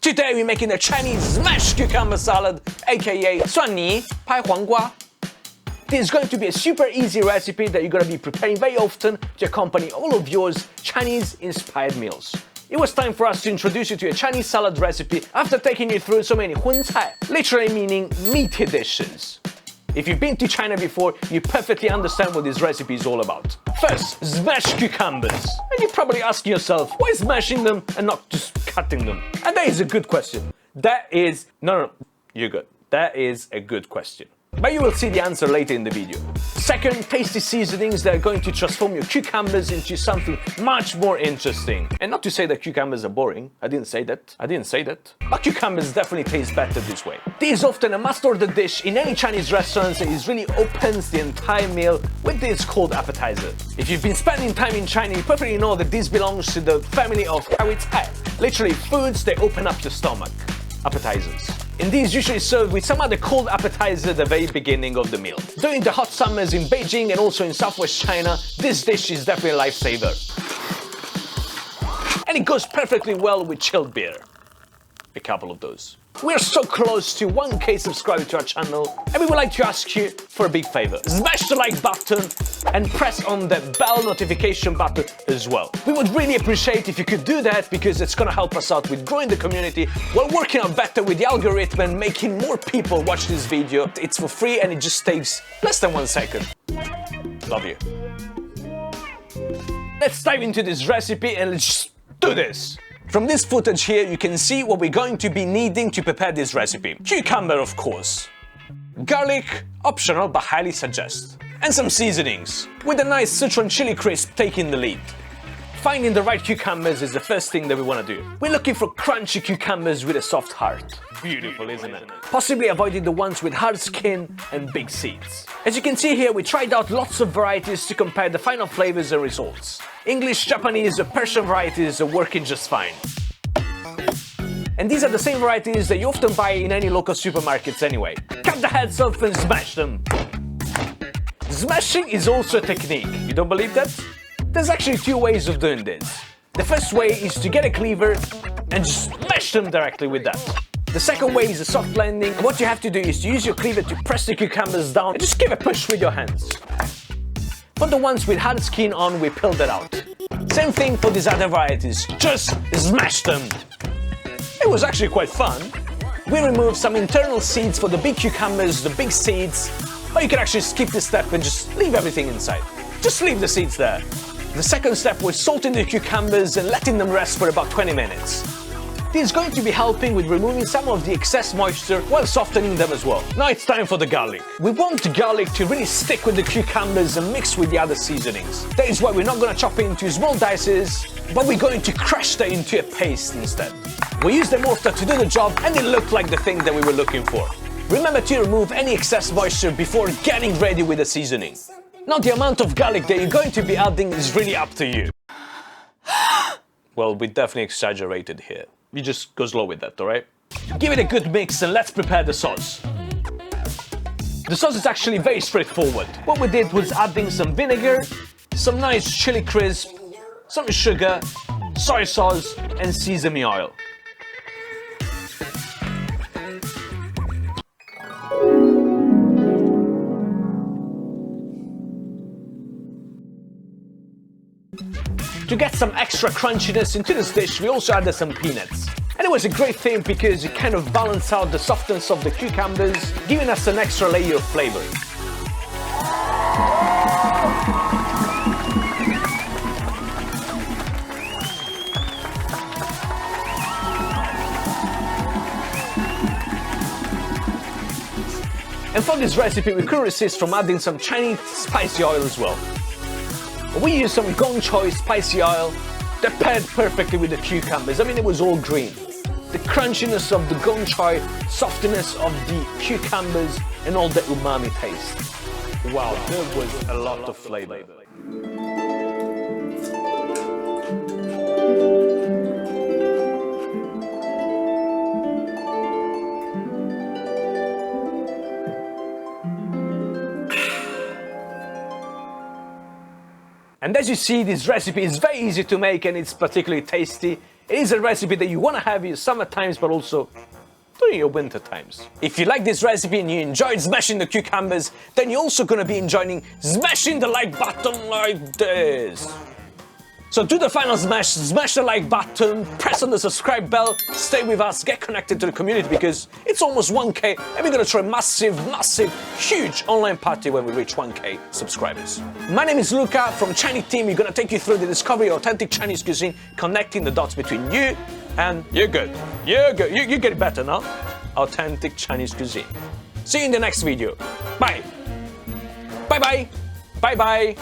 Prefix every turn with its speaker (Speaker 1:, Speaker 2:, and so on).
Speaker 1: Today we're making a Chinese smashed cucumber salad, aka 蒜泥拍黄瓜. This is going to be a super easy recipe that you're going to be preparing very often to accompany all of your Chinese-inspired meals. It was time for us to introduce you to a Chinese salad recipe after taking you through so many 荤菜, literally meaning meaty dishes. If you've been to China before, you perfectly understand what this recipe is all about. First, smash cucumbers. And you're probably asking yourself, why smashing them and not just cutting them? And that is a good question. No, you're good. That is a good question. But you will see the answer later in the video. Second, tasty seasonings that are going to transform your cucumbers into something much more interesting. And not to say that cucumbers are boring. I didn't say that. But cucumbers definitely taste better this way. This is often a must-order dish in any Chinese restaurants and it really opens the entire meal with this called appetizer. If you've been spending time in China, you perfectly know that this belongs to the family of pāihuángguā. Literally foods that open up your stomach. Appetizers. And these usually served with some other cold appetizer at the very beginning of the meal. During the hot summers in Beijing and also in southwest China, this dish is definitely a lifesaver. And it goes perfectly well with chilled beer. A couple of those. We're so close to 1K subscribers to our channel and we would like to ask you for a big favor. Smash the like button and press on the bell notification button as well. We would really appreciate if you could do that because it's gonna help us out with growing the community while working out better with the algorithm and making more people watch this video. It's for free and it just takes less than 1 second. Love you. Let's dive into this recipe and let's just do this. From this footage here, you can see what we're going to be needing to prepare this recipe. Cucumber, of course. Garlic, optional but highly suggest. And some seasonings, with a nice Sichuan Chili crisp taking the lead. Finding the right cucumbers is the first thing that we want to do. We're looking for crunchy cucumbers with a soft heart. Beautiful, isn't it? Possibly avoiding the ones with hard skin and big seeds. As you can see here, we tried out lots of varieties to compare the final flavors and results. English, Japanese, or Persian varieties are working just fine. And these are the same varieties that you often buy in any local supermarkets anyway. Cut the heads off and smash them. Smashing is also a technique, you don't believe that? There's actually 2 ways of doing this. The first way is to get a cleaver and just smash them directly with that. The second way is a soft blending. What you have to do is to use your cleaver to press the cucumbers down and just give a push with your hands. For the ones with hard skin on, we peeled it out. Same thing for these other varieties, just smash them. It was actually quite fun. We removed some internal seeds for the big cucumbers, the big seeds, or you can actually skip this step and just leave everything inside. Just leave the seeds there. The second step was salting the cucumbers and letting them rest for about 20 minutes. This is going to be helping with removing some of the excess moisture while softening them as well. Now it's time for the garlic. We want the garlic to really stick with the cucumbers and mix with the other seasonings. That is why we're not going to chop it into small dices, but we're going to crush that into a paste instead. We used the mortar to do the job and it looked like the thing that we were looking for. Remember to remove any excess moisture before getting ready with the seasoning. Now the amount of garlic that you're going to be adding is really up to you. Well, we definitely exaggerated here. You just go slow with that, alright? Give it a good mix and let's prepare the sauce. The sauce is actually very straightforward. What we did was adding some vinegar, some nice chili crisp, some sugar, soy sauce and sesame oil. To get some extra crunchiness into this dish, we also added some peanuts. And it was a great thing because it kind of balanced out the softness of the cucumbers, giving us an extra layer of flavor. And for this recipe, we couldn't resist from adding some Chinese spicy oil as well. We used some gong choy spicy oil that paired perfectly with the cucumbers. I mean, it was all green. The crunchiness of the gong choy, softness of the cucumbers, and all the umami taste. Wow, there was a lot of flavor. And as you see, this recipe is very easy to make and it's particularly tasty. It is a recipe that you want to have in your summer times, but also during your winter times. If you like this recipe and you enjoyed smashing the cucumbers, then you're also going to be enjoying smashing the like button like this. So do the final smash the like button, press on the subscribe bell, stay with us, get connected to the community because it's almost 1K and we're gonna throw a massive, huge online party when we reach 1K subscribers. My name is Luca from Chinese team. We're gonna take you through the discovery of authentic Chinese cuisine, connecting the dots between you and you're good. You're good. You get better now. Authentic Chinese cuisine. See you in the next video. Bye. Bye bye. Bye bye.